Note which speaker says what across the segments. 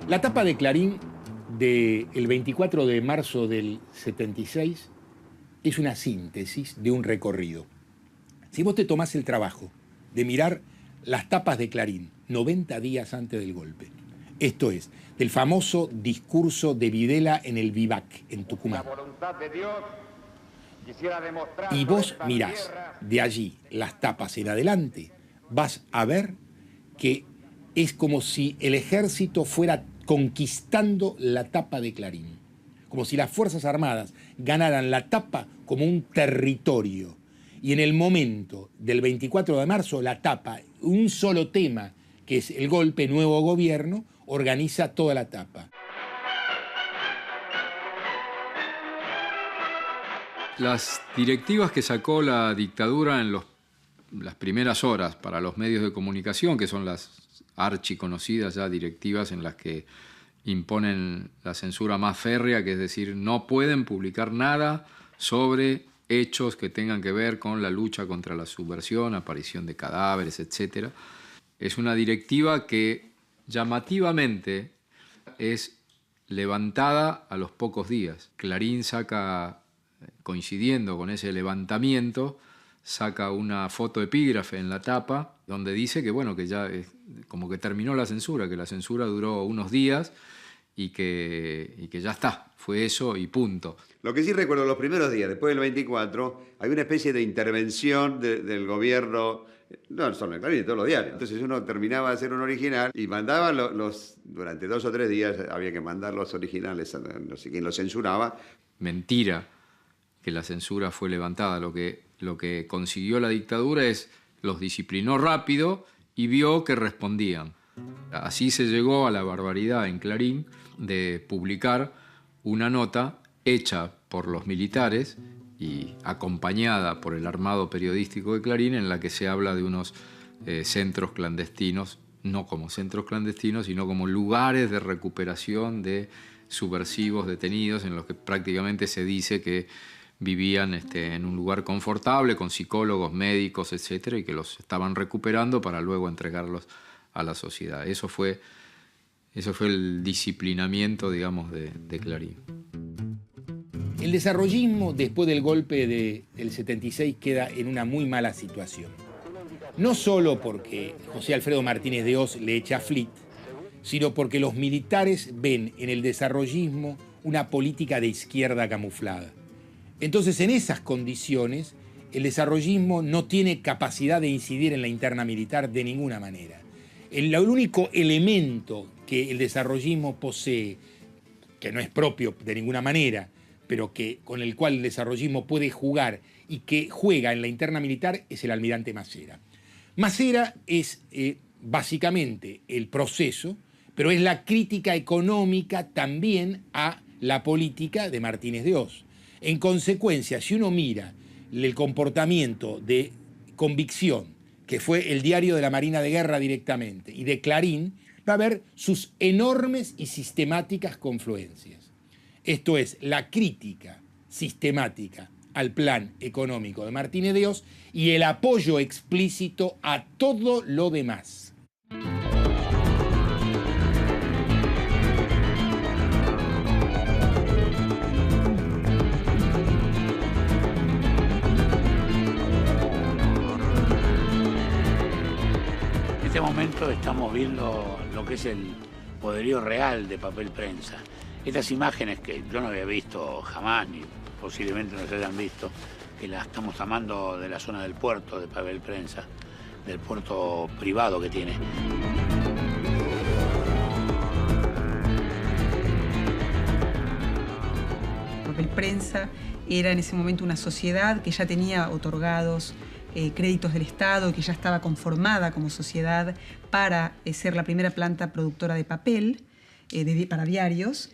Speaker 1: La tapa de Clarín del 24 de marzo del 76 es una síntesis de un recorrido. Si vos te tomás el trabajo de mirar las tapas de Clarín 90 días antes del golpe, esto es, del famoso discurso de Videla en el Vivac, en Tucumán, y vos mirás de allí las tapas en adelante, vas a ver que es como si el ejército fuera conquistando la tapa de Clarín, como si las Fuerzas Armadas ganaran la tapa como un territorio. Y en el momento del 24 de marzo, la tapa, un solo tema, que es el golpe, nuevo gobierno, organiza toda la tapa.
Speaker 2: Las directivas que sacó la dictadura en las primeras horas para los medios de comunicación, que son las archiconocidas ya directivas en las que imponen la censura más férrea, que es decir, no pueden publicar nada sobre hechos que tengan que ver con la lucha contra la subversión, aparición de cadáveres, etc. Es una directiva que llamativamente es levantada a los pocos días. Clarín saca, coincidiendo con ese levantamiento, saca una foto epígrafe en la tapa donde dice que, bueno, que ya como que terminó la censura, que la censura duró unos días y que ya está, fue eso y punto.
Speaker 3: Lo que sí recuerdo, los primeros días, después del 24, hay una especie de intervención del gobierno, no solo en Clarín, en todos los diarios. Entonces uno terminaba de hacer un original y mandaba durante 2 o 3 días había que mandar los originales, no sé quién los censuraba.
Speaker 2: Mentira que la censura fue levantada. Lo que consiguió la dictadura es los disciplinó rápido y vio que respondían. Así se llegó a la barbaridad en Clarín de publicar una nota hecha por los militares y acompañada por el armado periodístico de Clarín, en la que se habla de unos centros clandestinos, no como centros clandestinos, sino como lugares de recuperación de subversivos detenidos, en los que prácticamente se dice que vivían en un lugar confortable, con psicólogos, médicos, etcétera, y que los estaban recuperando para luego entregarlos a la sociedad. Eso fue el disciplinamiento, digamos, de Clarín.
Speaker 1: El desarrollismo, después del golpe del 76, queda en una muy mala situación. No solo porque José Alfredo Martínez de Hoz le echa a Flitt, sino porque los militares ven en el desarrollismo una política de izquierda camuflada. Entonces, en esas condiciones, el desarrollismo no tiene capacidad de incidir en la interna militar de ninguna manera. El único elemento que el desarrollismo posee, que no es propio de ninguna manera, pero con el cual el desarrollismo puede jugar y que juega en la interna militar, es el almirante Macera. Macera es básicamente el proceso, pero es la crítica económica también a la política de Martínez de Hoz. En consecuencia, si uno mira el comportamiento de Convicción, que fue el diario de la Marina de Guerra directamente, y de Clarín, va a ver sus enormes y sistemáticas confluencias. Esto es, la crítica sistemática al plan económico de Martínez de Hoz y el apoyo explícito a todo lo demás.
Speaker 4: estamos viendo lo que es el poderío real de papel prensa. Estas imágenes que yo no había visto jamás, ni posiblemente no se hayan visto, que las estamos tomando de la zona del puerto de papel prensa, del puerto privado que tiene.
Speaker 5: Papel Prensa era en ese momento una sociedad que ya tenía otorgados créditos del Estado, que ya estaba conformada como sociedad para ser la primera planta productora de papel para diarios.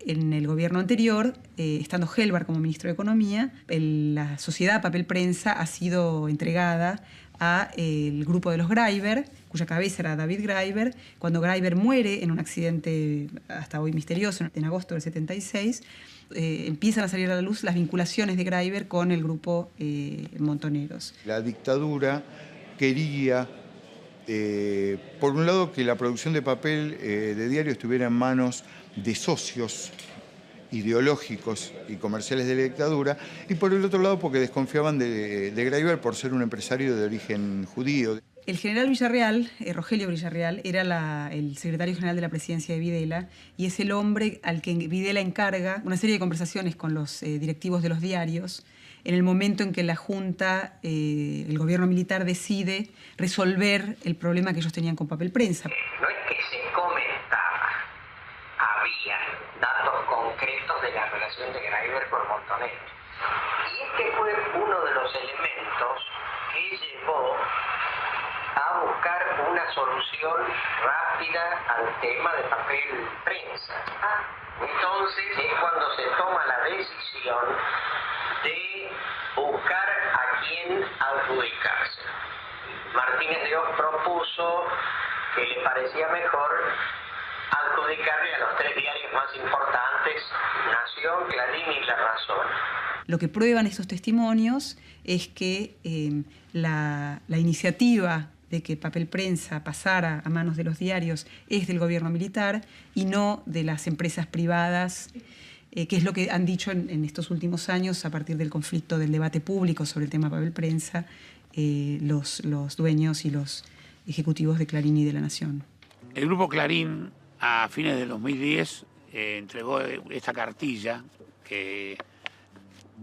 Speaker 5: En el gobierno anterior, estando Helbar como ministro de Economía, la sociedad Papel Prensa ha sido entregada al grupo de los Greiber, cuya cabeza era David Greiber. Cuando Greiber muere en un accidente hasta hoy misterioso, en agosto del 76, empiezan a salir a la luz las vinculaciones de Greiber con el grupo Montoneros.
Speaker 6: La dictadura quería, por un lado, que la producción de papel de diario estuviera en manos de socios ideológicos y comerciales de la dictadura, y por el otro lado porque desconfiaban de Greiber por ser un empresario de origen judío.
Speaker 5: El general Villarreal, Rogelio Villarreal, era el secretario general de la presidencia de Videla y es el hombre al que Videla encarga una serie de conversaciones con los directivos de los diarios en el momento en que la Junta, el gobierno militar, decide resolver el problema que ellos tenían con Papel Prensa.
Speaker 7: No es que se comentaba, había datos concretos de la relación de Greiber con Montoneros. Y este fue uno de los elementos que llevó a buscar una solución rápida al tema de Papel Prensa. Entonces es cuando se toma la decisión de buscar a quién adjudicarse. Martínez de Oz propuso que le parecía mejor adjudicarle a los 3 diarios más importantes, Nación, Clarín y La Razón.
Speaker 5: Lo que prueban estos testimonios es que la iniciativa de que Papel Prensa pasara a manos de los diarios es del gobierno militar y no de las empresas privadas, que es lo que han dicho en estos últimos años a partir del conflicto del debate público sobre el tema Papel Prensa, los dueños y los ejecutivos de Clarín y de La Nación.
Speaker 4: El grupo Clarín a fines del 2010 entregó esta cartilla que,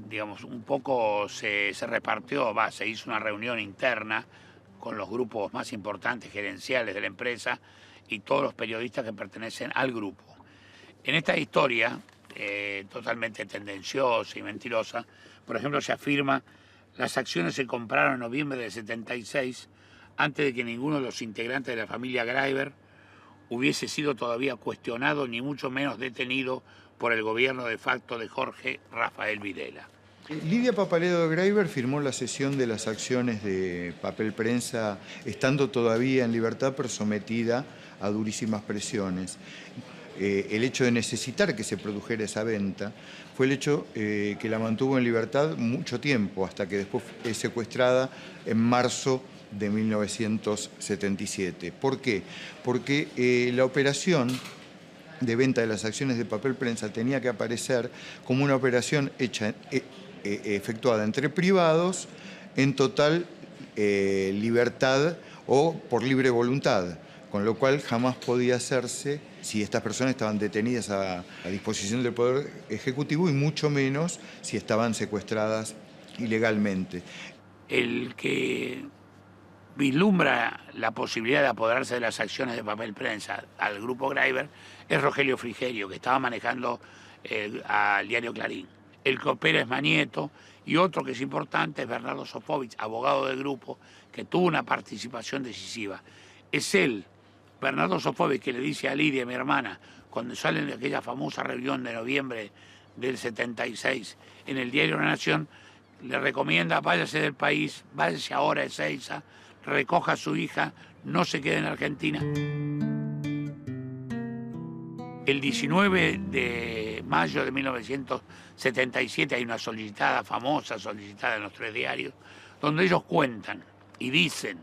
Speaker 4: digamos, un poco se repartió, se hizo una reunión interna con los grupos más importantes gerenciales de la empresa y todos los periodistas que pertenecen al grupo. En esta historia, totalmente tendenciosa y mentirosa, por ejemplo, se afirma las acciones se compraron en noviembre del 76 antes de que ninguno de los integrantes de la familia Greiber hubiese sido todavía cuestionado ni mucho menos detenido por el gobierno de facto de Jorge Rafael Videla.
Speaker 6: Lidia Papparedo de Greiber firmó la cesión de las acciones de Papel Prensa estando todavía en libertad, pero sometida a durísimas presiones. El hecho de necesitar que se produjera esa venta fue el hecho que la mantuvo en libertad mucho tiempo, hasta que después fue secuestrada en marzo de 1977. ¿Por qué? Porque la operación de venta de las acciones de Papel Prensa tenía que aparecer como una operación efectuada entre privados en total libertad o por libre voluntad, con lo cual jamás podía hacerse si estas personas estaban detenidas a disposición del Poder Ejecutivo y mucho menos si estaban secuestradas ilegalmente.
Speaker 4: El que vislumbra la posibilidad de apoderarse de las acciones de Papel Prensa al grupo Greiber es Rogelio Frigerio, que estaba manejando al diario Clarín. El que opera es Manieto y otro que es importante es Bernardo Sofovich, abogado del grupo, que tuvo una participación decisiva. Es él, Bernardo Sofovich, que le dice a Lidia, mi hermana, cuando salen de aquella famosa reunión de noviembre del 76 en el diario La Nación, le recomienda váyase del país, váyase ahora a Ezeiza, recoja a su hija, no se quede en Argentina. El 19 de mayo de 1977 hay una famosa solicitada en los 3 diarios, donde ellos cuentan y dicen,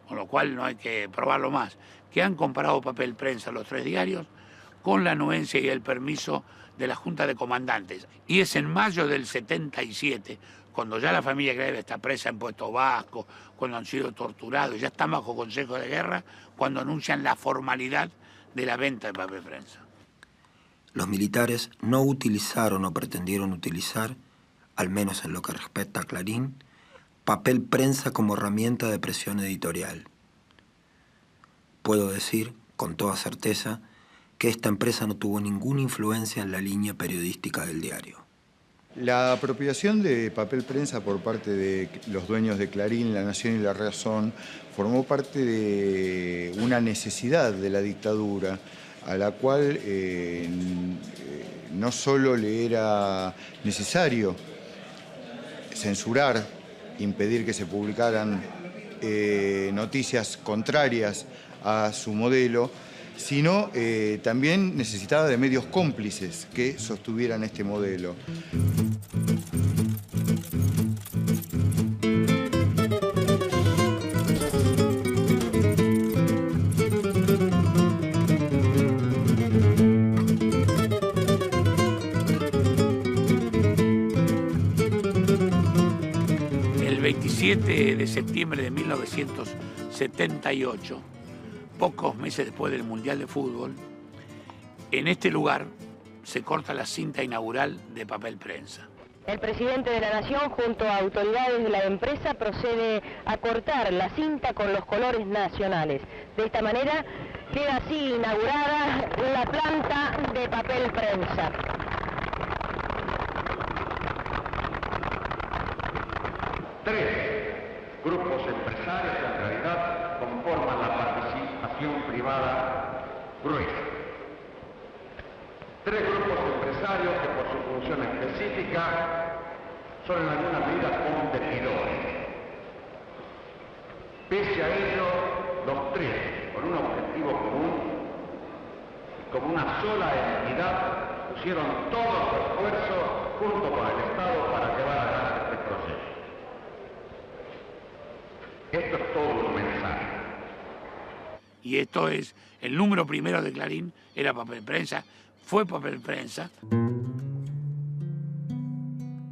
Speaker 4: con lo cual no hay que probarlo más, que han comprado Papel Prensa los 3 diarios con la anuencia y el permiso de la Junta de Comandantes. Y es en mayo del 77 cuando ya la familia Greiber está presa en Puerto Vasco, cuando han sido torturados, ya están bajo consejo de guerra, cuando anuncian la formalidad de la venta de papel prensa.
Speaker 8: Los militares no utilizaron o pretendieron utilizar, al menos en lo que respecta a Clarín, papel prensa como herramienta de presión editorial. Puedo decir, con toda certeza, que esta empresa no tuvo ninguna influencia en la línea periodística del diario.
Speaker 6: La apropiación de papel prensa por parte de los dueños de Clarín, La Nación y La Razón formó parte de una necesidad de la dictadura, a la cual no solo le era necesario censurar, impedir que se publicaran noticias contrarias a su modelo, sino también necesitaba de medios cómplices que sostuvieran este modelo.
Speaker 4: El 27 de septiembre de 1978, pocos meses después del Mundial de Fútbol, en este lugar se corta la cinta inaugural de papel prensa.
Speaker 9: El presidente de la Nación, junto a autoridades de la empresa, procede a cortar la cinta con los colores nacionales. De esta manera queda así inaugurada la planta de papel prensa.
Speaker 10: Tres grupos empresarios en realidad conforman la participación privada gruesa. Tres grupos empresarios que por su función específica son en alguna medida competidores. Pese a ello, los tres, con un objetivo común y como una sola entidad, pusieron todo su esfuerzo junto con el Estado para llevar adelante este proceso. Esto es todo un mensaje.
Speaker 4: Y esto es, el número primero de Clarín era papel prensa, fue papel prensa.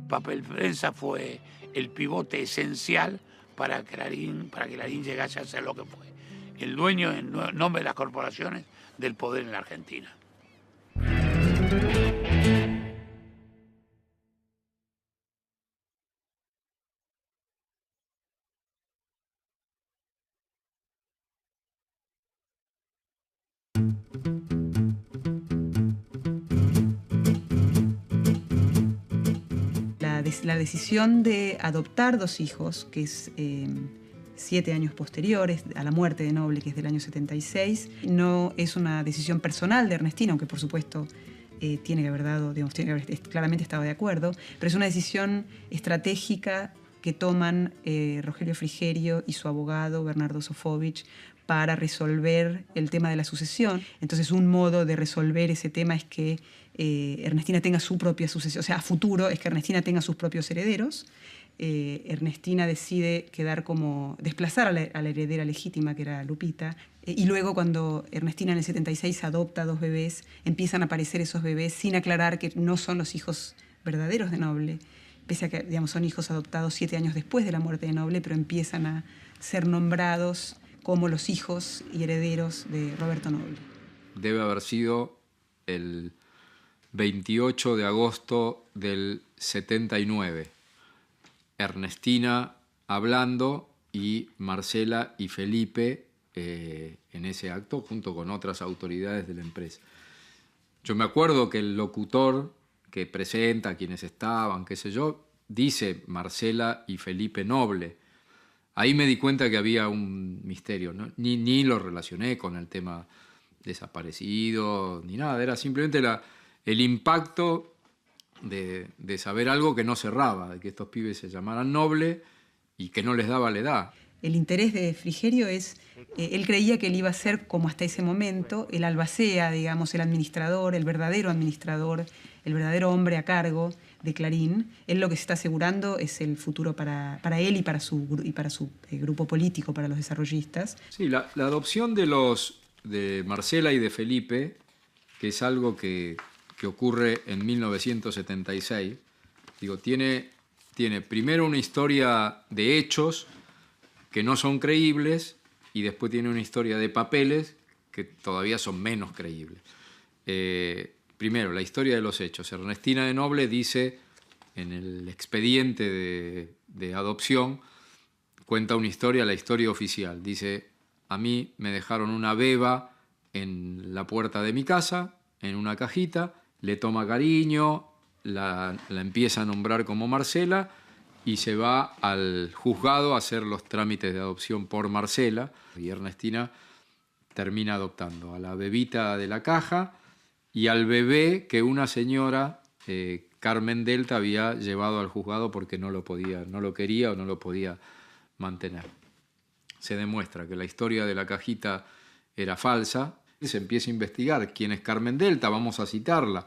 Speaker 4: Papel prensa fue el pivote esencial para que Clarín llegase a ser lo que fue. El dueño, en nombre de las corporaciones, del poder en la Argentina.
Speaker 5: La decisión de adoptar dos hijos, que es 7 años posteriores a la muerte de Noble, que es del año 76, no es una decisión personal de Ernestina, aunque por supuesto tiene que haber dado, digamos, claramente estaba de acuerdo, pero es una decisión estratégica que toman Rogelio Frigerio y su abogado Bernardo Sofovich para resolver el tema de la sucesión. Entonces, un modo de resolver ese tema es que Ernestina tenga su propia sucesión, o sea, a futuro es que Ernestina tenga sus propios herederos. Ernestina decide desplazar a la heredera legítima, que era Lupita, y luego cuando Ernestina en el 76 adopta 2 bebés, empiezan a aparecer esos bebés sin aclarar que no son los hijos verdaderos de Noble, pese a que, digamos, son hijos adoptados 7 años después de la muerte de Noble, pero empiezan a ser nombrados como los hijos y herederos de Roberto Noble.
Speaker 2: Debe haber sido el 28 de agosto del 79. Ernestina hablando y Marcela y Felipe en ese acto junto con otras autoridades de la empresa. Yo me acuerdo que el locutor que presenta a quienes estaban, qué sé yo, dice Marcela y Felipe Noble. Ahí me di cuenta que había un misterio, ¿no? Ni lo relacioné con el tema desaparecido, ni nada. Era simplemente el impacto de saber algo que no cerraba, de que estos pibes se llamaran Noble y que no les daba la edad.
Speaker 5: El interés de Frigerio es, él creía que él iba a ser, como hasta ese momento, el albacea, digamos, el administrador, el verdadero hombre a cargo de Clarín. Él lo que se está asegurando es el futuro para él y para su grupo político, para los desarrollistas.
Speaker 2: Sí, la adopción de Marcela y de Felipe, que es algo que ocurre en 1976, tiene tiene primero una historia de hechos que no son creíbles y después tiene una historia de papeles que todavía son menos creíbles. Primero, la historia de los hechos. Ernestina de Noble dice en el expediente de adopción, cuenta una historia, la historia oficial. Dice, a mí me dejaron una beba en la puerta de mi casa, en una cajita, le toma cariño, la empieza a nombrar como Marcela y se va al juzgado a hacer los trámites de adopción por Marcela. Y Ernestina termina adoptando a la bebita de la caja y al bebé que una señora, Carmen Delta, había llevado al juzgado porque no lo quería o no lo podía mantener. Se demuestra que la historia de la cajita era falsa. Se empieza a investigar quién es Carmen Delta, vamos a citarla.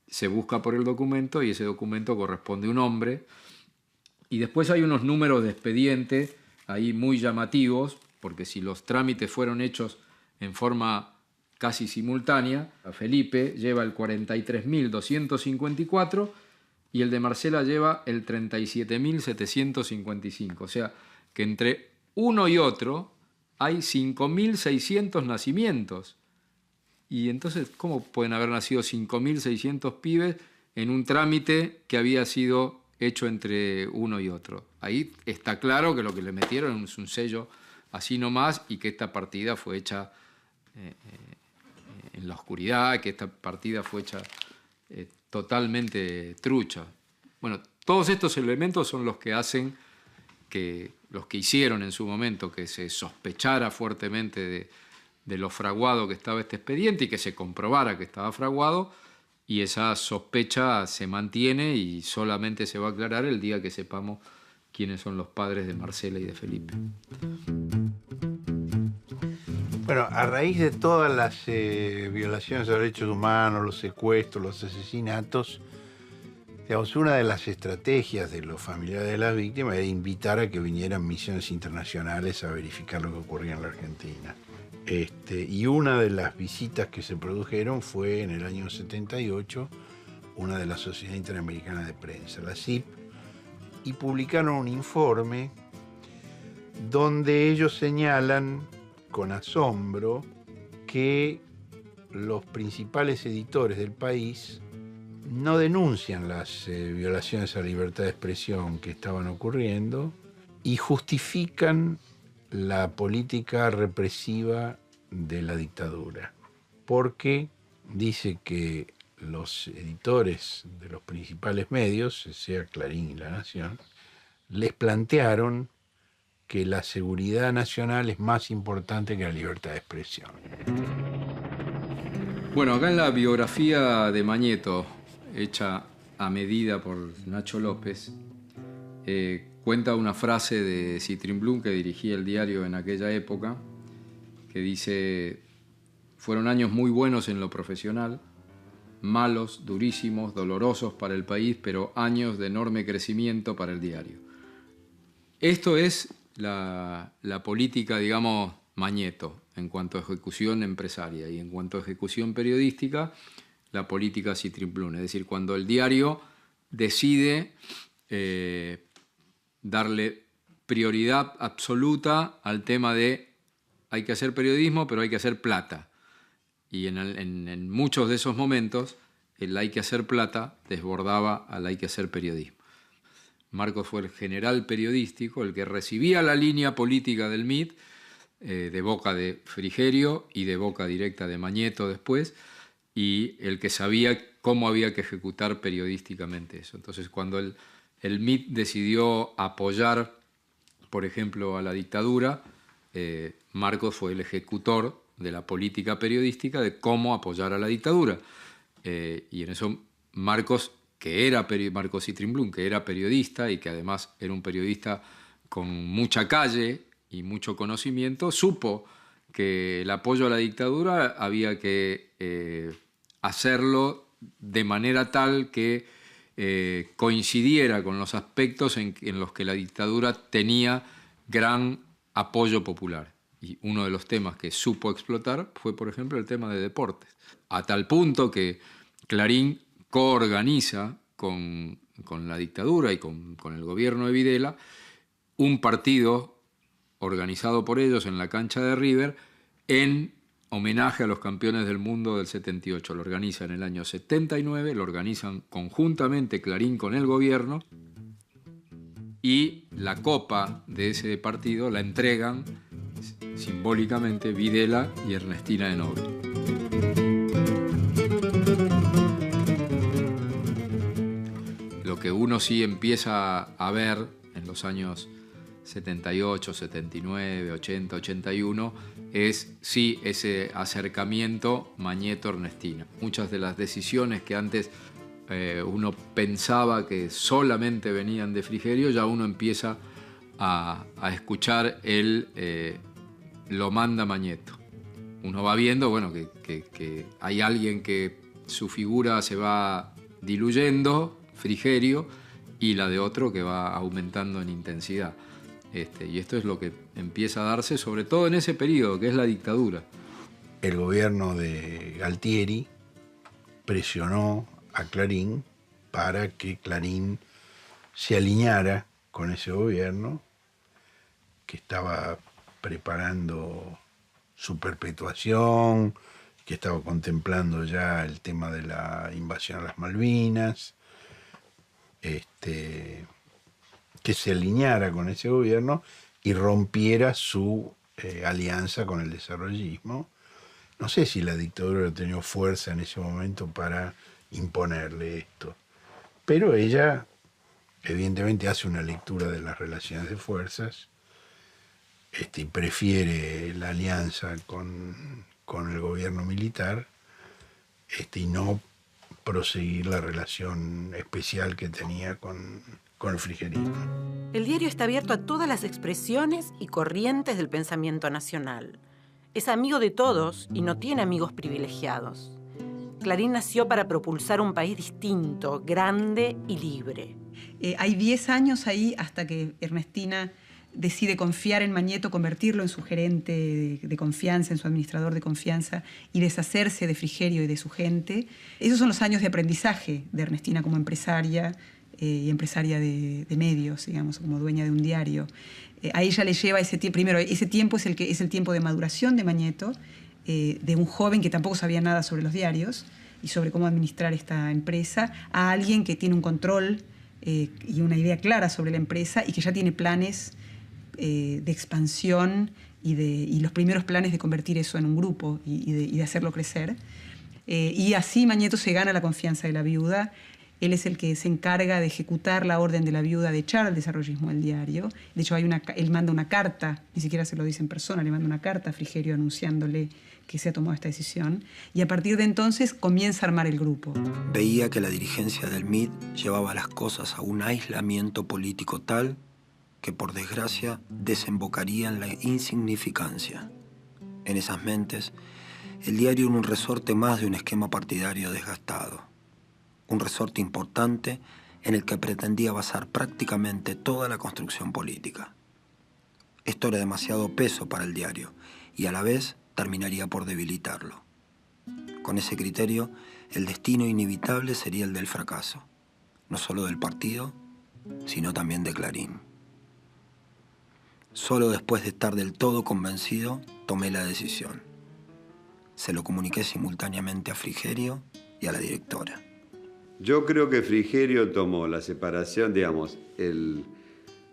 Speaker 2: Se busca por el documento y ese documento corresponde a un hombre. Y después hay unos números de expediente ahí muy llamativos, porque si los trámites fueron hechos en forma casi simultánea, a Felipe lleva el 43.254 y el de Marcela lleva el 37.755. O sea que entre uno y otro hay 5.600 nacimientos. Y entonces, ¿cómo pueden haber nacido 5.600 pibes en un trámite que había sido hecho entre uno y otro? Ahí está claro que lo que le metieron es un sello así nomás y que esta partida fue hecha en la oscuridad, que esta partida fue hecha totalmente trucha. Bueno, todos estos elementos son los que hacen que los que hicieron en su momento que se sospechara fuertemente de lo fraguado que estaba este expediente y que se comprobara que estaba fraguado, y esa sospecha se mantiene y solamente se va a aclarar el día que sepamos quiénes son los padres de Marcela y de Felipe.
Speaker 11: Bueno, a raíz de todas las violaciones de derechos humanos, los secuestros, los asesinatos, digamos, una de las estrategias de los familiares de las víctimas era invitar a que vinieran misiones internacionales a verificar lo que ocurría en la Argentina. Y una de las visitas que se produjeron fue en el año 78, una de la Sociedad Interamericana de Prensa, la SIP, y publicaron un informe donde ellos señalan con asombro que los principales editores del país no denuncian las violaciones a la libertad de expresión que estaban ocurriendo y justifican la política represiva de la dictadura, porque dice que los editores de los principales medios, sea Clarín y La Nación, les plantearon que la seguridad nacional es más importante que la libertad de expresión.
Speaker 2: Bueno, acá en la biografía de Mañeto, hecha a medida por Nacho López, cuenta una frase de Citrin Blum, que dirigía el diario en aquella época, que dice: fueron años muy buenos en lo profesional, malos, durísimos, dolorosos para el país, pero años de enorme crecimiento para el diario. Esto es la política, digamos, Mañeto, en cuanto a ejecución empresaria, y en cuanto a ejecución periodística, la política Citrin Blum. Es decir, cuando el diario decide darle prioridad absoluta al tema de hay que hacer periodismo, pero hay que hacer plata. Y en muchos de esos momentos el hay que hacer plata desbordaba al hay que hacer periodismo. Marcos fue el general periodístico, el que recibía la línea política del MIT, de boca de Frigerio y de boca directa de Mañeto después, y el que sabía cómo había que ejecutar periodísticamente eso. Entonces, cuando el MIT decidió apoyar, por ejemplo, a la dictadura, Marcos fue el ejecutor de la política periodística de cómo apoyar a la dictadura. Y en eso Marcos Citrin Blum, que era periodista y que además era un periodista con mucha calle y mucho conocimiento, supo que el apoyo a la dictadura había que hacerlo de manera tal que coincidiera con los aspectos en los que la dictadura tenía gran apoyo popular. Y uno de los temas que supo explotar fue, por ejemplo, el tema de deportes. A tal punto que Clarín coorganiza con la dictadura y con el gobierno de Videla, un partido organizado por ellos en la cancha de River en homenaje a los campeones del mundo del 78. Lo organizan en el año 79, lo organizan conjuntamente Clarín con el gobierno, y la copa de ese partido la entregan simbólicamente Videla y Ernestina de Noble. Lo que uno sí empieza a ver en los años 78, 79, 80, 81 es sí ese acercamiento Mañeto-Ernestina. Muchas de las decisiones que antes uno pensaba que solamente venían de Frigerio, ya uno empieza a escuchar lo manda Mañeto. Uno va viendo, bueno, que hay alguien que su figura se va diluyendo, Frigerio, y la de otro que va aumentando en intensidad. Y esto es lo que empieza a darse, sobre todo en ese periodo, que es la dictadura.
Speaker 11: El gobierno de Galtieri presionó a Clarín para que Clarín se alineara con ese gobierno que estaba preparando su perpetuación, que estaba contemplando ya el tema de la invasión a las Malvinas, que se alineara con ese gobierno y rompiera su alianza con el desarrollismo. No sé si la dictadura tenía fuerza en ese momento para imponerle esto, pero ella evidentemente hace una lectura de las relaciones de fuerzas y prefiere la alianza con el gobierno militar y no proseguir la relación especial que tenía con el frigerismo.
Speaker 12: El diario está abierto a todas las expresiones y corrientes del pensamiento nacional. Es amigo de todos y no tiene amigos privilegiados. Clarín nació para propulsar un país distinto, grande y libre.
Speaker 5: Hay 10 años ahí hasta que Ernestina decide confiar en Mañeto, convertirlo en su gerente de confianza, en su administrador de confianza, y deshacerse de Frigerio y de su gente. Esos son los años de aprendizaje de Ernestina como empresaria y empresaria de medios, digamos, como dueña de un diario. A ella le lleva ese tiempo. Primero, ese tiempo es el tiempo de maduración de Mañeto, de un joven que tampoco sabía nada sobre los diarios y sobre cómo administrar esta empresa, a alguien que tiene un control y una idea clara sobre la empresa y que ya tiene planes de expansión y los primeros planes de convertir eso en un grupo y de hacerlo crecer. Y así Mañeto se gana la confianza de la viuda. Él es el que se encarga de ejecutar la orden de la viuda de echar al desarrollismo del diario. De hecho, él manda una carta, ni siquiera se lo dice en persona, le manda una carta a Frigerio anunciándole que se ha tomado esta decisión. Y a partir de entonces comienza a armar el grupo.
Speaker 8: Veía que la dirigencia del MID llevaba las cosas a un aislamiento político tal que, por desgracia, desembocaría en la insignificancia. En esas mentes, el diario era un resorte más de un esquema partidario desgastado. Un resorte importante en el que pretendía basar prácticamente toda la construcción política. Esto era demasiado peso para el diario y a la vez terminaría por debilitarlo. Con ese criterio, el destino inevitable sería el del fracaso, no solo del partido, sino también de Clarín. Solo después de estar del todo convencido, tomé la decisión. Se lo comuniqué simultáneamente a Frigerio y a la directora.
Speaker 3: Yo creo que Frigerio tomó la separación, digamos,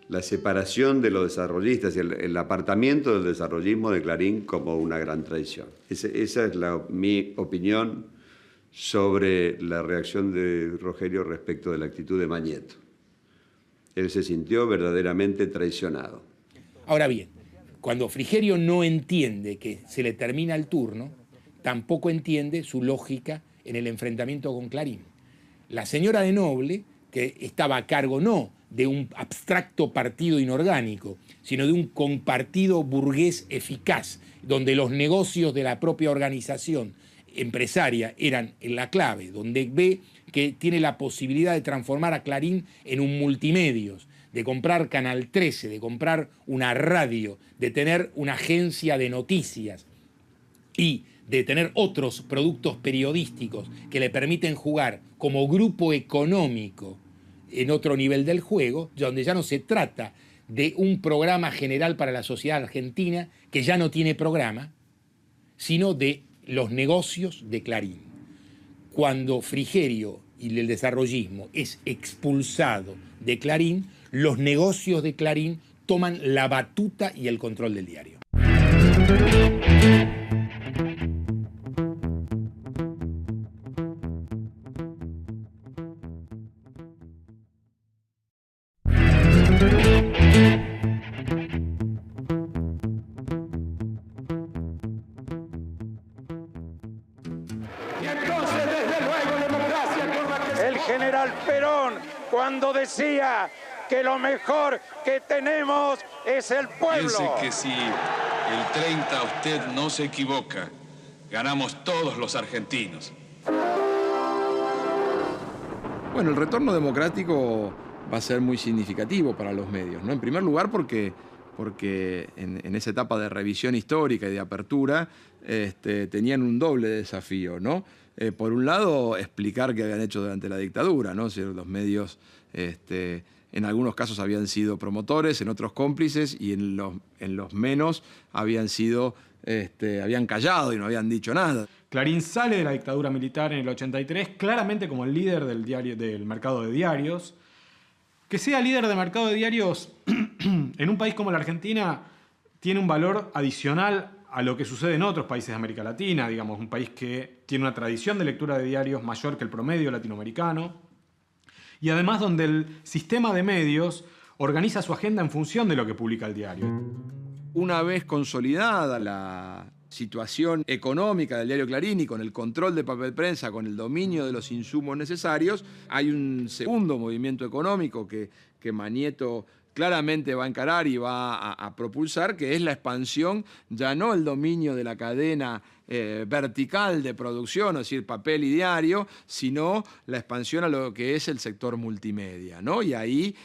Speaker 3: la separación de los desarrollistas y el apartamiento del desarrollismo de Clarín como una gran traición. Esa es mi opinión sobre la reacción de Rogelio respecto de la actitud de Mañeto. Él se sintió verdaderamente traicionado.
Speaker 1: Ahora bien, cuando Frigerio no entiende que se le termina el turno, tampoco entiende su lógica en el enfrentamiento con Clarín. La señora de Noble, que estaba a cargo no de un abstracto partido inorgánico, sino de un compartido burgués eficaz, donde los negocios de la propia organización empresaria eran en la clave, donde ve que tiene la posibilidad de transformar a Clarín en un multimedios, de comprar Canal 13, de comprar una radio, de tener una agencia de noticias y de tener otros productos periodísticos que le permiten jugar como grupo económico en otro nivel del juego, donde ya no se trata de un programa general para la sociedad argentina, que ya no tiene programa, sino de los negocios de Clarín. Cuando Frigerio y el desarrollismo es expulsado de Clarín, los negocios de Clarín toman la batuta y el control del diario.
Speaker 13: Cuando decía que lo mejor que tenemos es el pueblo.
Speaker 14: Piense que si el 30 usted no se equivoca, ganamos todos los argentinos.
Speaker 15: Bueno, el retorno democrático va a ser muy significativo para los medios, ¿no? En primer lugar porque en esa etapa de revisión histórica y de apertura tenían un doble desafío, ¿no? Por un lado, explicar qué habían hecho durante la dictadura, ¿no? O sea, los medios en algunos casos habían sido promotores, en otros cómplices, y en los menos habían callado y no habían dicho nada.
Speaker 16: Clarín sale de la dictadura militar en el 83, claramente como el líder del mercado de diarios. Que sea líder de mercado de diarios en un país como la Argentina tiene un valor adicional a lo que sucede en otros países de América Latina, digamos, un país que tiene una tradición de lectura de diarios mayor que el promedio latinoamericano, y además donde el sistema de medios organiza su agenda en función de lo que publica el diario.
Speaker 15: Una vez consolidada la situación económica del diario Clarín y con el control de papel prensa, con el dominio de los insumos necesarios, hay un segundo movimiento económico que Manieto claramente va a encarar y va a propulsar, que es la expansión, ya no el dominio de la cadena vertical de producción, es decir, papel y diario, sino la expansión a lo que es el sector multimedia, ¿no? Y ahí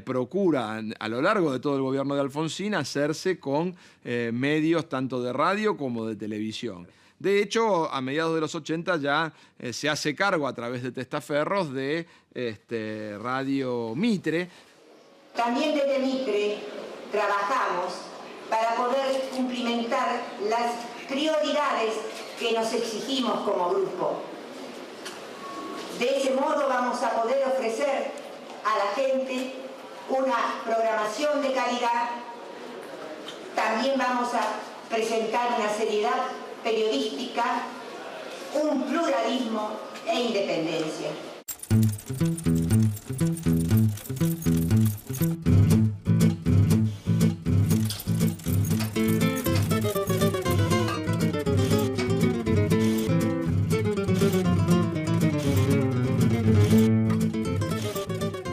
Speaker 15: procura, a lo largo de todo el gobierno de Alfonsín, hacerse con medios tanto de radio como de televisión. De hecho, a mediados de los 80 ya se hace cargo a través de testaferros de Radio Mitre.
Speaker 17: También desde Mitre trabajamos para poder cumplimentar las prioridades que nos exigimos como grupo. De ese modo vamos a poder ofrecer a la gente una programación de calidad. También vamos a presentar una seriedad periodística, un pluralismo e independencia.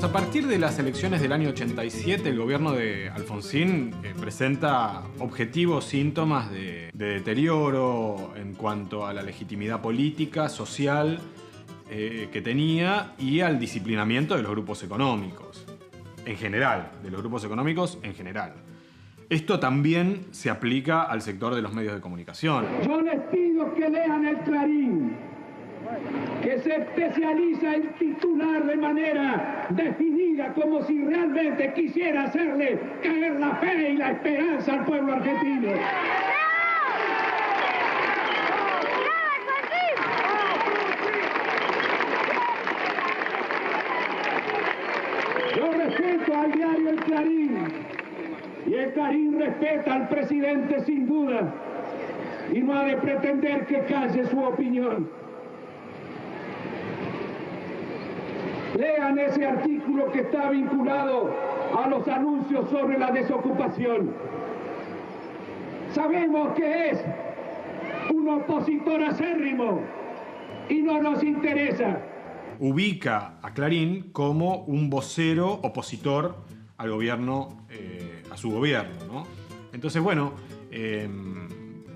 Speaker 16: A partir de las elecciones del año 87, el gobierno de Alfonsín presenta objetivos síntomas de deterioro en cuanto a la legitimidad política, social que tenía y al disciplinamiento de los grupos económicos, en general, de los grupos económicos en general. Esto también se aplica al sector de los medios de comunicación.
Speaker 18: Yo les pido que lean el Clarín, que se especializa en titular de manera definida como si realmente quisiera hacerle caer la fe y la esperanza al pueblo argentino. Yo respeto al diario El Clarín y el Clarín respeta al presidente sin duda y no ha de pretender que calle su opinión. Lean ese artículo que está vinculado a los anuncios sobre la desocupación. Sabemos que es un opositor acérrimo y no nos interesa.
Speaker 16: Ubica a Clarín como un vocero opositor al gobierno, a su gobierno, ¿no? Entonces, bueno,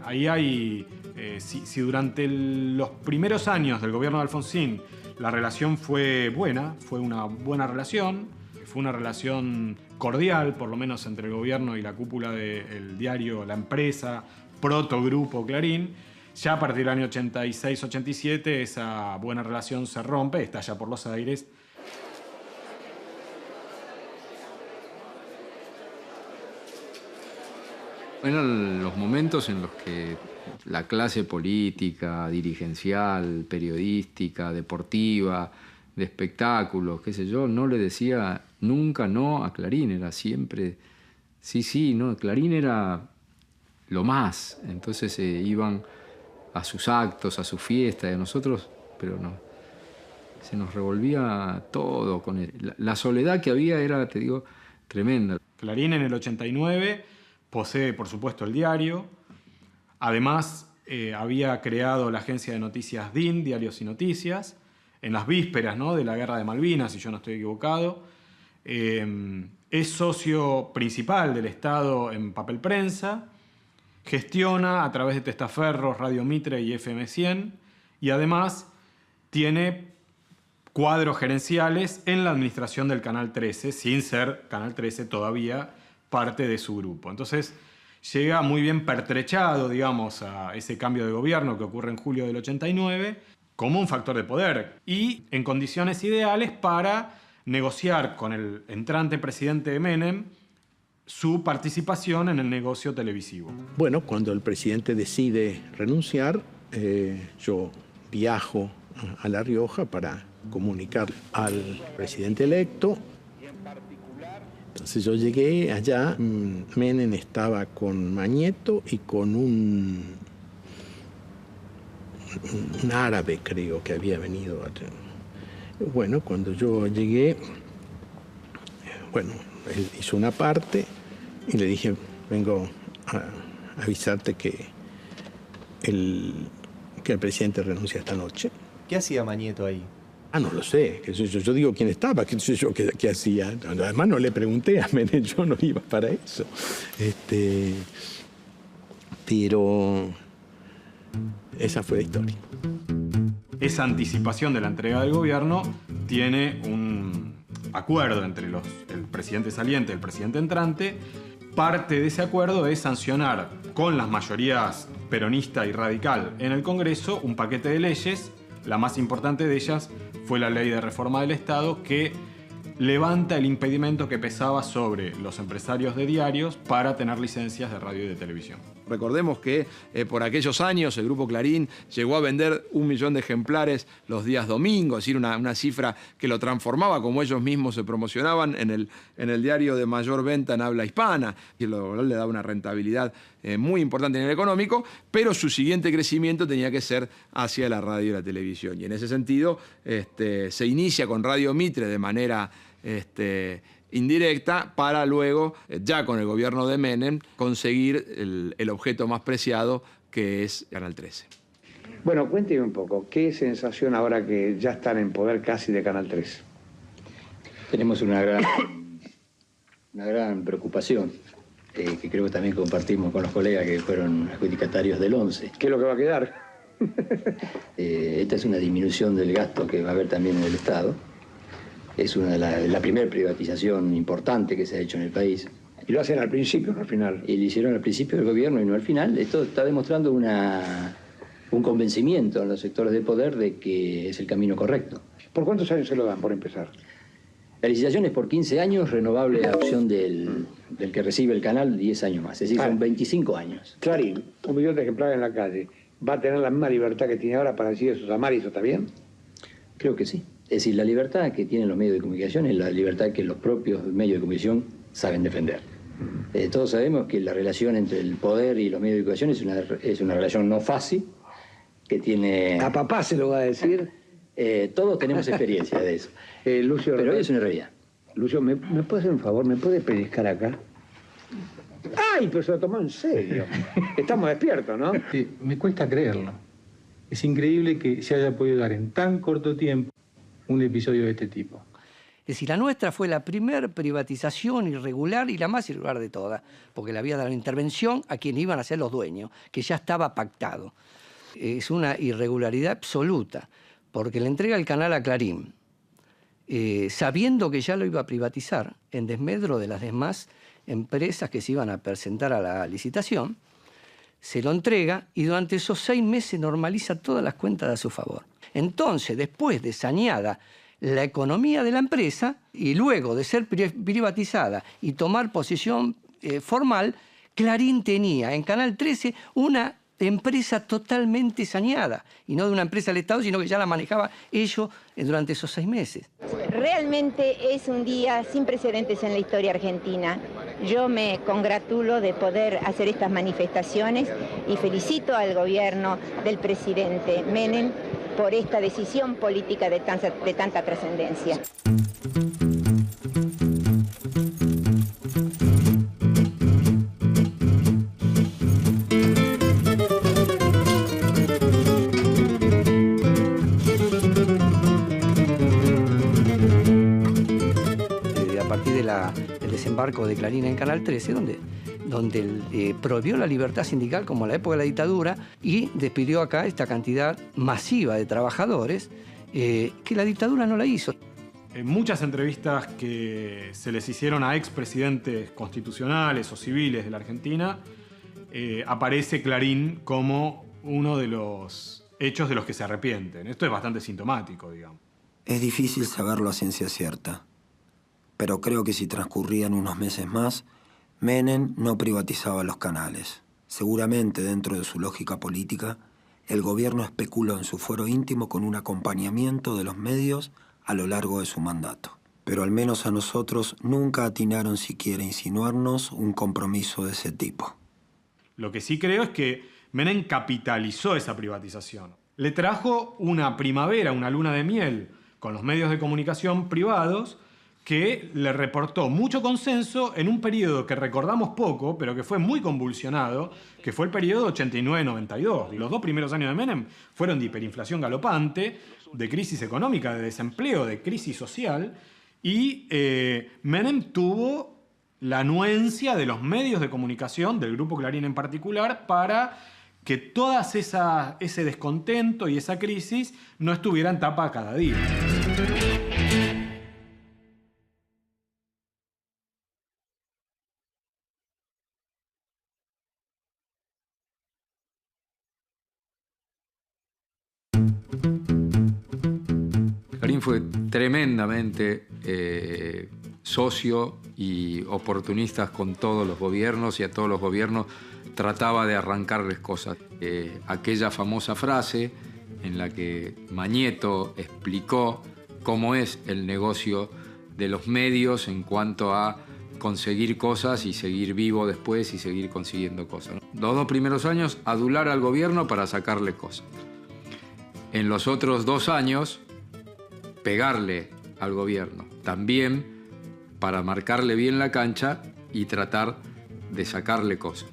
Speaker 16: ahí hay, si durante los primeros años del gobierno de Alfonsín la relación fue buena, fue una buena relación, fue una relación cordial, por lo menos entre el gobierno y la cúpula del diario La Empresa, protogrupo Clarín. Ya a partir del año 86-87 esa buena relación se rompe, estalla por los aires.
Speaker 2: Eran los momentos en los que la clase política, dirigencial, periodística, deportiva, de espectáculos, qué sé yo, no le decía nunca no a Clarín, era siempre sí, no, Clarín era lo más. Entonces iban a sus actos, a sus fiestas, y a nosotros, pero no, se nos revolvía todo con él. La soledad que había era, te digo, tremenda.
Speaker 16: Clarín en el 89 posee, por supuesto, el diario. Además, había creado la agencia de noticias DIN, Diarios y Noticias, en las vísperas, ¿no?, de la Guerra de Malvinas, si yo no estoy equivocado. Es socio principal del Estado en Papel Prensa, gestiona a través de Testaferros, Radio Mitre y FM 100, y además tiene cuadros gerenciales en la administración del Canal 13, sin ser Canal 13 todavía parte de su grupo. Entonces llega muy bien pertrechado, digamos, a ese cambio de gobierno que ocurre en julio del 89, como un factor de poder y en condiciones ideales para negociar con el entrante presidente Menem su participación en el negocio televisivo.
Speaker 19: Bueno, cuando el presidente decide renunciar, yo viajo a La Rioja para comunicar al presidente electo. Entonces yo llegué allá, Menem estaba con Mañeto y con un árabe, creo, que había venido. Bueno, cuando yo llegué, bueno, él hizo una parte y le dije, vengo a avisarte que el presidente renuncia esta noche.
Speaker 20: ¿Qué hacía Mañeto ahí?
Speaker 19: No lo sé. Yo digo quién estaba, qué sé yo qué hacía. Además no le pregunté a Menem, yo no iba para eso. Pero esa fue la historia.
Speaker 16: Esa anticipación de la entrega del gobierno tiene un acuerdo entre el presidente saliente y el presidente entrante. Parte de ese acuerdo es sancionar con las mayorías peronista y radical en el Congreso un paquete de leyes. La más importante de ellas fue la Ley de Reforma del Estado, que levanta el impedimento que pesaba sobre los empresarios de diarios para tener licencias de radio y de televisión.
Speaker 15: Recordemos que por aquellos años el Grupo Clarín llegó a vender 1 millón de ejemplares los días domingos, es decir, una cifra que lo transformaba, como ellos mismos se promocionaban, en el diario de mayor venta en habla hispana, y le daba una rentabilidad muy importante en el económico, pero su siguiente crecimiento tenía que ser hacia la radio y la televisión. Y en ese sentido se inicia con Radio Mitre de manera indirecta para luego, ya con el gobierno de Menem, conseguir el objeto más preciado, que es Canal 13.
Speaker 21: Bueno, cuénteme un poco, ¿qué sensación ahora que ya están en poder casi de Canal 13?
Speaker 22: Tenemos una gran preocupación, que creo que también compartimos con los colegas que fueron adjudicatarios del 11.
Speaker 21: ¿Qué es lo que va a quedar?
Speaker 22: Esta es una disminución del gasto que va a haber también en el Estado. Es la primera privatización importante que se ha hecho en el país.
Speaker 21: Y lo hacen al principio, no al final.
Speaker 22: Y lo hicieron al principio del gobierno y no al final. Esto está demostrando un convencimiento en los sectores de poder de que es el camino correcto.
Speaker 21: ¿Por cuántos años se lo dan, por empezar?
Speaker 22: La licitación es por 15 años, renovable a opción del que recibe el canal 10 años más. Es decir, son 25 años.
Speaker 21: Clarín, 1 millón de ejemplares en la calle. ¿Va a tener la misma libertad que tiene ahora para decir eso, amar y eso está bien?
Speaker 22: Creo que sí. Es decir, la libertad que tienen los medios de comunicación es la libertad que los propios medios de comunicación saben defender. Todos sabemos que la relación entre el poder y los medios de comunicación es una relación no fácil, que tiene...
Speaker 21: A papá se lo va a decir.
Speaker 22: Todos tenemos experiencia de eso.
Speaker 21: Lucio,
Speaker 22: pero hoy es una realidad.
Speaker 21: Lucio, ¿me puede hacer un favor? ¿Me puede pellizcar acá? ¡Ay, pero se lo tomó en serio! Estamos despiertos, ¿no?
Speaker 23: Sí, me cuesta creerlo. Es increíble que se haya podido dar en tan corto tiempo un episodio de este tipo.
Speaker 24: Es decir, la nuestra fue la primera privatización irregular y la más irregular de todas, porque le había dado la intervención a quienes iban a ser los dueños, que ya estaba pactado. Es una irregularidad absoluta, porque le entrega el canal a Clarín, sabiendo que ya lo iba a privatizar, en desmedro de las demás empresas que se iban a presentar a la licitación, se lo entrega y durante esos 6 meses normaliza todas las cuentas a su favor. Entonces, después de saneada la economía de la empresa y luego de ser privatizada y tomar posición formal, Clarín tenía en Canal 13 una empresa totalmente saneada, y no de una empresa del Estado, sino que ya la manejaba ellos durante esos 6 meses.
Speaker 17: Realmente es un día sin precedentes en la historia argentina. Yo me congratulo de poder hacer estas manifestaciones y felicito al gobierno del presidente Menem por esta decisión política de tanta trascendencia.
Speaker 24: El desembarco de Clarín en Canal 13, donde prohibió la libertad sindical como en la época de la dictadura y despidió acá esta cantidad masiva de trabajadores que la dictadura no la hizo.
Speaker 16: En muchas entrevistas que se les hicieron a expresidentes constitucionales o civiles de la Argentina, aparece Clarín como uno de los hechos de los que se arrepienten. Esto es bastante sintomático, digamos.
Speaker 8: Es difícil saberlo a ciencia cierta, pero creo que si transcurrían unos meses más, Menem no privatizaba los canales. Seguramente, dentro de su lógica política, el gobierno especuló en su fuero íntimo con un acompañamiento de los medios a lo largo de su mandato. Pero al menos a nosotros nunca atinaron siquiera a insinuarnos un compromiso de ese tipo.
Speaker 16: Lo que sí creo es que Menem capitalizó esa privatización. Le trajo una primavera, una luna de miel con los medios de comunicación privados, que le reportó mucho consenso en un periodo que recordamos poco, pero que fue muy convulsionado, que fue el periodo 89-92. Y los 2 primeros años de Menem fueron de hiperinflación galopante, de crisis económica, de desempleo, de crisis social, y Menem tuvo la anuencia de los medios de comunicación, del Grupo Clarín en particular, para que todo ese descontento y esa crisis no estuviera en tapa cada día.
Speaker 2: Clarín fue tremendamente socio y oportunista con todos los gobiernos, y a todos los gobiernos trataba de arrancarles cosas. Aquella famosa frase en la que Mañeto explicó cómo es el negocio de los medios en cuanto a conseguir cosas y seguir vivo después y seguir consiguiendo cosas. Los 2 primeros años, adular al gobierno para sacarle cosas. En los otros 2 años, pegarle al gobierno, también para marcarle bien la cancha y tratar de sacarle cosas.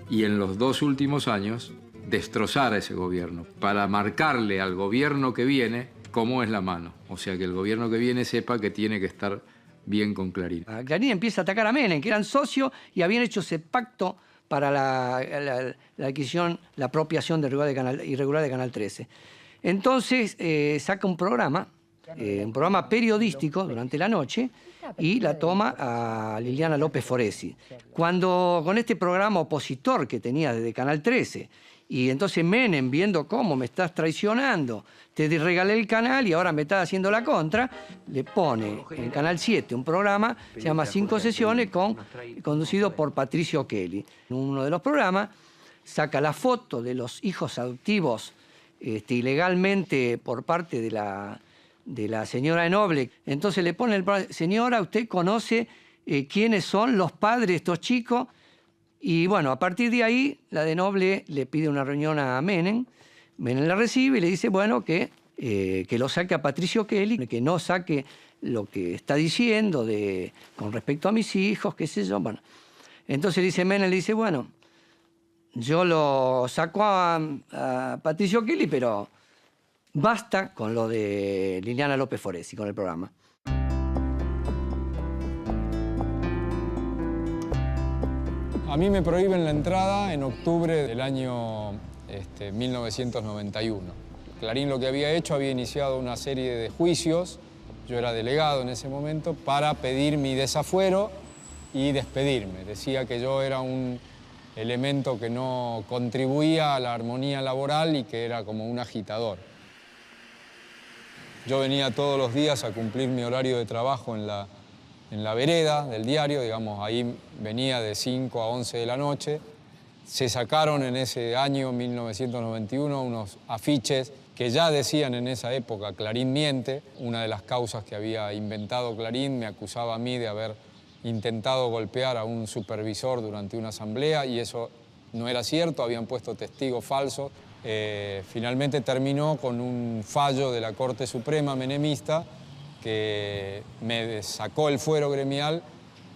Speaker 2: Y en los 2 últimos años, destrozar a ese gobierno, para marcarle al gobierno que viene cómo es la mano. O sea, que el gobierno que viene sepa que tiene que estar bien con Clarín.
Speaker 24: Clarín empieza a atacar a Menem, que eran socios y habían hecho ese pacto para la adquisición, la apropiación irregular de Canal 13. Entonces saca un programa periodístico durante la noche, y la toma a Liliana López Foresi. Con este programa opositor que tenía desde Canal 13, y entonces Menem, viendo cómo me estás traicionando, te regalé el canal y ahora me estás haciendo la contra, le pone en Canal 7 un programa, se llama 5 sesiones, conducido por Patricio Kelly. En uno de los programas saca la foto de los hijos adoptivos ilegalmente por parte de la señora de Noble. Entonces le pone el programa: señora, ¿usted conoce quiénes son los padres de estos chicos? Y bueno, a partir de ahí, la de Noble le pide una reunión a Menem. Menem la recibe y le dice, bueno, que lo saque a Patricio Kelly, que no saque lo que está diciendo con respecto a mis hijos, qué sé yo. Bueno, entonces Menem le dice, bueno, yo lo saco a Patricio Kelly, pero basta con lo de Liliana López Foresi, con el programa.
Speaker 6: A mí me prohíben la entrada en octubre del año 1991. Clarín lo que había hecho, había iniciado una serie de juicios, yo era delegado en ese momento, para pedir mi desafuero y despedirme. Decía que yo era un elemento que no contribuía a la armonía laboral y que era como un agitador. Yo venía todos los días a cumplir mi horario de trabajo en en la vereda del diario, digamos, ahí venía de 5 a 11 de la noche. Se sacaron en ese año 1991 unos afiches que ya decían en esa época Clarín miente. Una de las causas que había inventado Clarín me acusaba a mí de haber intentado golpear a un supervisor durante una asamblea y eso no era cierto, habían puesto testigos falsos. Finalmente terminó con un fallo de la Corte Suprema menemista que me sacó el fuero gremial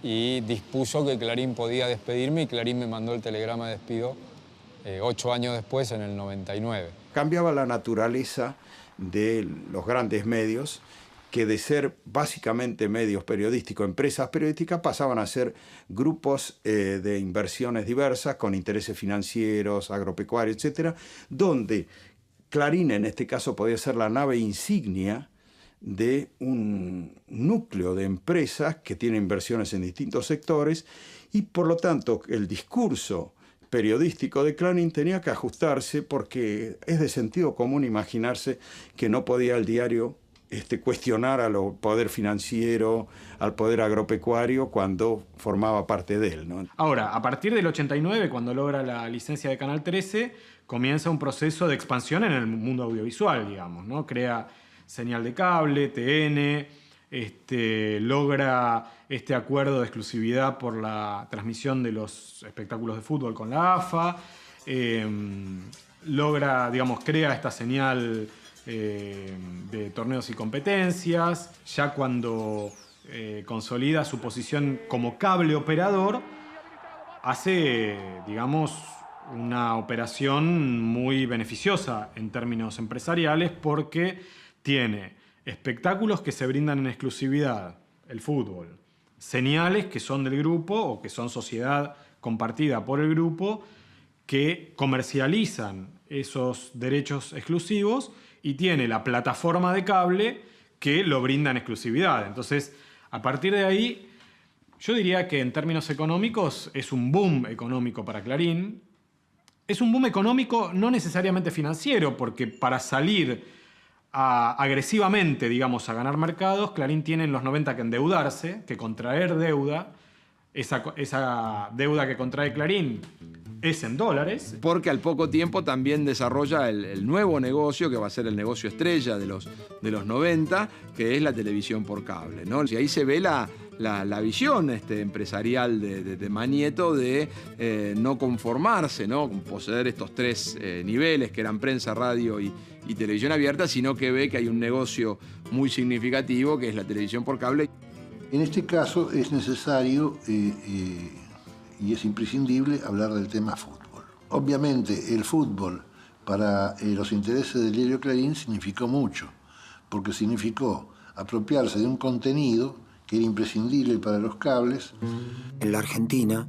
Speaker 6: y dispuso que Clarín podía despedirme y Clarín me mandó el telegrama de despido 8 años después, en el 99.
Speaker 7: Cambiaba la naturaleza de los grandes medios, que de ser básicamente medios periodísticos, empresas periodísticas, pasaban a ser grupos de inversiones diversas con intereses financieros, agropecuarios, etcétera, donde Clarín en este caso podía ser la nave insignia de un núcleo de empresas que tiene inversiones en distintos sectores y por lo tanto el discurso periodístico de Clarín tenía que ajustarse porque es de sentido común imaginarse que no podía el diario cuestionar al poder financiero, al poder agropecuario cuando formaba parte de él, ¿no?
Speaker 16: Ahora, a partir del 89, cuando logra la licencia de Canal 13, comienza un proceso de expansión en el mundo audiovisual, digamos, ¿no? Crea señal de cable, TN, logra este acuerdo de exclusividad por la transmisión de los espectáculos de fútbol con la AFA, logra, digamos, crea esta señal de torneos y competencias. Ya cuando consolida su posición como cable operador, hace, digamos, una operación muy beneficiosa en términos empresariales porque tiene espectáculos que se brindan en exclusividad, el fútbol, señales que son del grupo o que son sociedad compartida por el grupo, que comercializan esos derechos exclusivos, y tiene la plataforma de cable que lo brinda en exclusividad. Entonces, a partir de ahí, yo diría que en términos económicos es un boom económico para Clarín. Es un boom económico no necesariamente financiero, porque para salir agresivamente, digamos, a ganar mercados, Clarín tiene en los 90 que endeudarse, que contraer deuda. Esa deuda que contrae Clarín es en dólares.
Speaker 15: Porque al poco tiempo también desarrolla el nuevo negocio, que va a ser el negocio estrella de los 90, que es la televisión por cable, ¿no? Y ahí se ve la visión empresarial de Manieto de no conformarse, ¿no?, con poseer estos 3 niveles que eran prensa, radio y televisión abierta, sino que ve que hay un negocio muy significativo que es la televisión por cable.
Speaker 11: En este caso es necesario y es imprescindible hablar del tema fútbol. Obviamente el fútbol para los intereses del diario Clarín significó mucho, porque significó apropiarse de un contenido que era imprescindible para los cables.
Speaker 8: En la Argentina,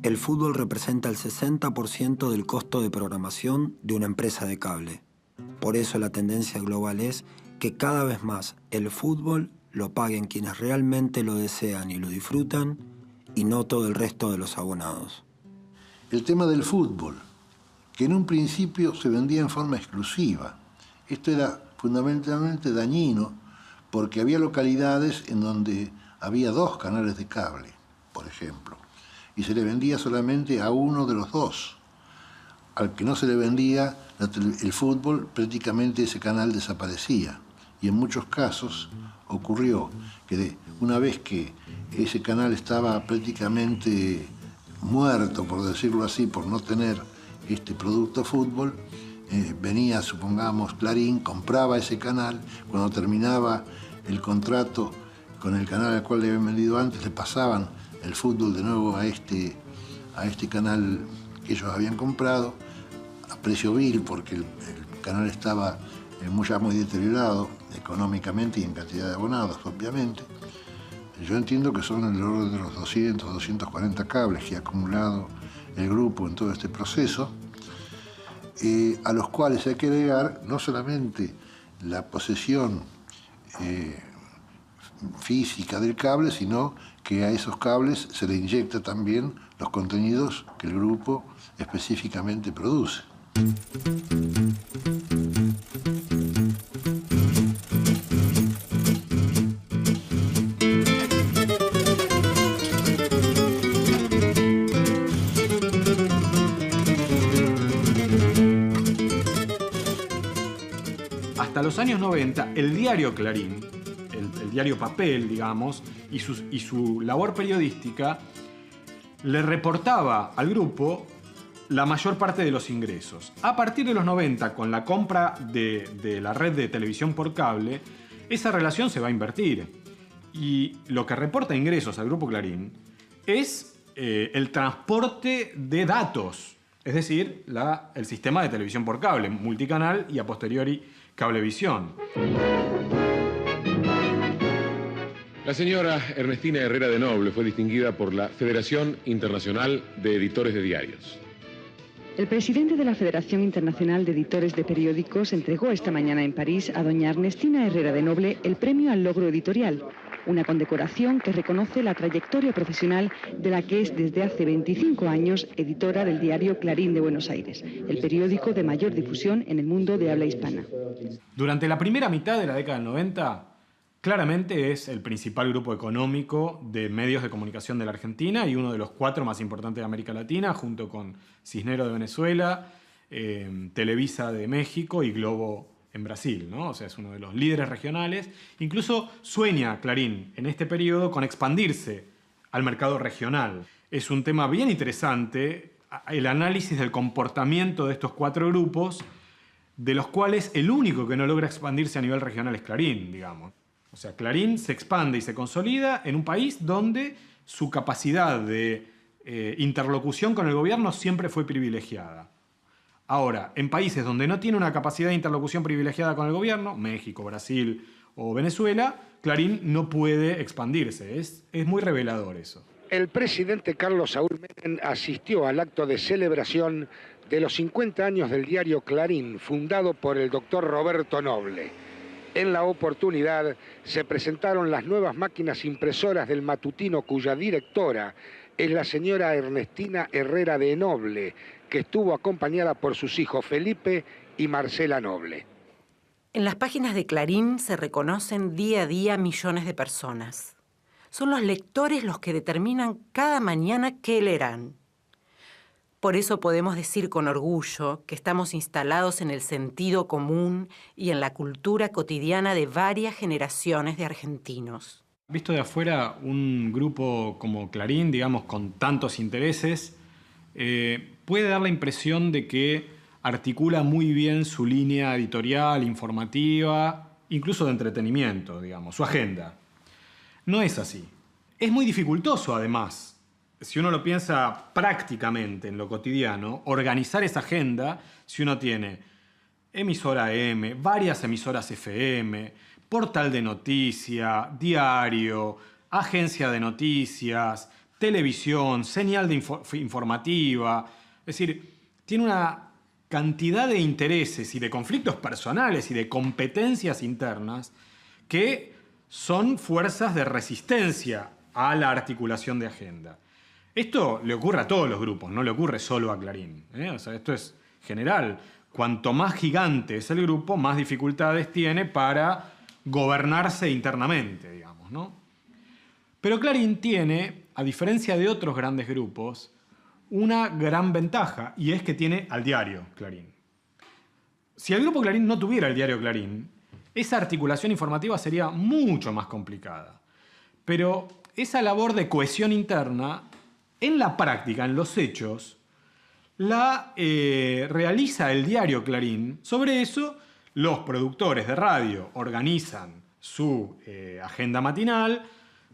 Speaker 8: el fútbol representa el 60% del costo de programación de una empresa de cable. Por eso la tendencia global es que cada vez más el fútbol lo paguen quienes realmente lo desean y lo disfrutan, y no todo el resto de los abonados.
Speaker 11: El tema del fútbol, que en un principio se vendía en forma exclusiva. Esto era fundamentalmente dañino porque había localidades en donde había 2 canales de cable, por ejemplo, y se le vendía solamente a uno de los 2. Al que no se le vendía el fútbol, prácticamente ese canal desaparecía. Y en muchos casos ocurrió que una vez que ese canal estaba prácticamente muerto, por decirlo así, por no tener este producto fútbol, venía, supongamos, Clarín, compraba ese canal, cuando terminaba el contrato con el canal al cual le habían vendido antes, le pasaban el fútbol de nuevo a este canal que ellos habían comprado, a precio vil, porque el canal estaba ya muy deteriorado económicamente y en cantidad de abonados, obviamente. Yo entiendo que son en el orden de los 200, 240 cables que ha acumulado el grupo en todo este proceso, a los cuales hay que agregar no solamente la posesión física del cable, sino que a esos cables se le inyecta también los contenidos que el grupo específicamente produce.
Speaker 16: los años 90, el diario Clarín, el diario papel, digamos, y su labor periodística, le reportaba al grupo la mayor parte de los ingresos. A partir de los 90, con la compra de la red de televisión por cable, esa relación se va a invertir. Y lo que reporta ingresos al Grupo Clarín es el transporte de datos, es decir, el sistema de televisión por cable, multicanal y a posteriori cablevisión.
Speaker 4: La señora Ernestina Herrera de Noble fue distinguida por la Federación Internacional de Editores de Diarios.
Speaker 9: El presidente de la Federación Internacional de Editores de Periódicos entregó esta mañana en París a doña Ernestina Herrera de Noble el premio al logro editorial, una condecoración que reconoce la trayectoria profesional de la que es desde hace 25 años editora del diario Clarín de Buenos Aires, el periódico de mayor difusión en el mundo de habla hispana.
Speaker 16: Durante la primera mitad de la década del 90, claramente es el principal grupo económico de medios de comunicación de la Argentina y uno de los 4 más importantes de América Latina, junto con Cisnero de Venezuela, Televisa de México y Globo en Brasil, ¿no? O sea, es uno de los líderes regionales. Incluso sueña Clarín en este periodo con expandirse al mercado regional. Es un tema bien interesante el análisis del comportamiento de estos 4 grupos, de los cuales el único que no logra expandirse a nivel regional es Clarín, digamos. O sea, Clarín se expande y se consolida en un país donde su capacidad de interlocución con el gobierno siempre fue privilegiada. Ahora, en países donde no tiene una capacidad de interlocución privilegiada con el gobierno, México, Brasil o Venezuela, Clarín no puede expandirse. Es muy revelador eso.
Speaker 10: El presidente Carlos Saúl Menem asistió al acto de celebración de los 50 años del diario Clarín, fundado por el doctor Roberto Noble. En la oportunidad se presentaron las nuevas máquinas impresoras del matutino, cuya directora es la señora Ernestina Herrera de Noble, que estuvo acompañada por sus hijos Felipe y Marcela Noble.
Speaker 12: En las páginas de Clarín se reconocen día a día millones de personas. Son los lectores los que determinan cada mañana qué leerán. Por eso podemos decir con orgullo que estamos instalados en el sentido común y en la cultura cotidiana de varias generaciones de argentinos.
Speaker 16: Visto de afuera, un grupo como Clarín, digamos, con tantos intereses, puede dar la impresión de que articula muy bien su línea editorial, informativa, incluso de entretenimiento, digamos, su agenda. No es así. Es muy dificultoso, además, si uno lo piensa prácticamente en lo cotidiano, organizar esa agenda si uno tiene emisora M, varias emisoras FM, portal de noticia, diario, agencia de noticias, televisión, señal de informativa. Es decir, tiene una cantidad de intereses y de conflictos personales y de competencias internas que son fuerzas de resistencia a la articulación de agenda. Esto le ocurre a todos los grupos, no le ocurre solo a Clarín, O sea, esto es general. Cuanto más gigante es el grupo, más dificultades tiene para gobernarse internamente, digamos, ¿no? Pero Clarín tiene, a diferencia de otros grandes grupos, una gran ventaja, y es que tiene al diario Clarín. Si el grupo Clarín no tuviera el diario Clarín, esa articulación informativa sería mucho más complicada. Pero esa labor de cohesión interna, en la práctica, en los hechos, la realiza el diario Clarín. Sobre eso, los productores de radio organizan su agenda matinal,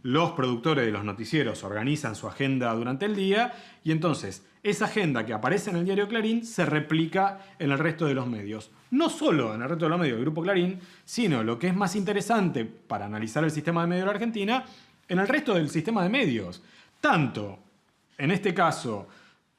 Speaker 16: los productores de los noticieros organizan su agenda durante el día, y entonces esa agenda que aparece en el diario Clarín se replica en el resto de los medios. No solo en el resto de los medios del Grupo Clarín, sino, lo que es más interesante para analizar el sistema de medios de la Argentina, en el resto del sistema de medios. Tanto, en este caso,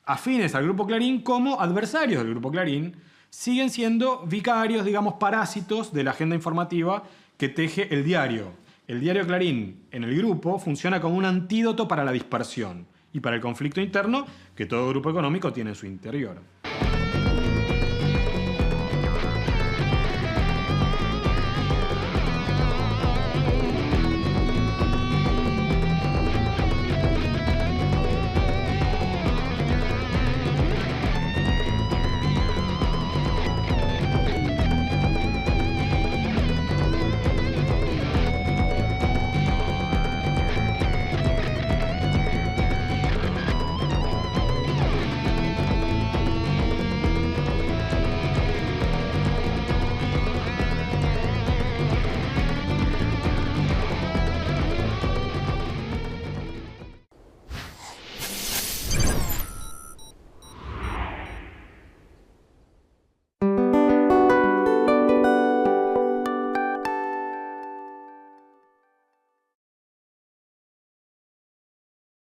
Speaker 16: afines al Grupo Clarín como adversarios del Grupo Clarín, siguen siendo vicarios, digamos, parásitos de la agenda informativa que teje el diario. El diario Clarín en el grupo funciona como un antídoto para la dispersión y para el conflicto interno que todo grupo económico tiene en su interior.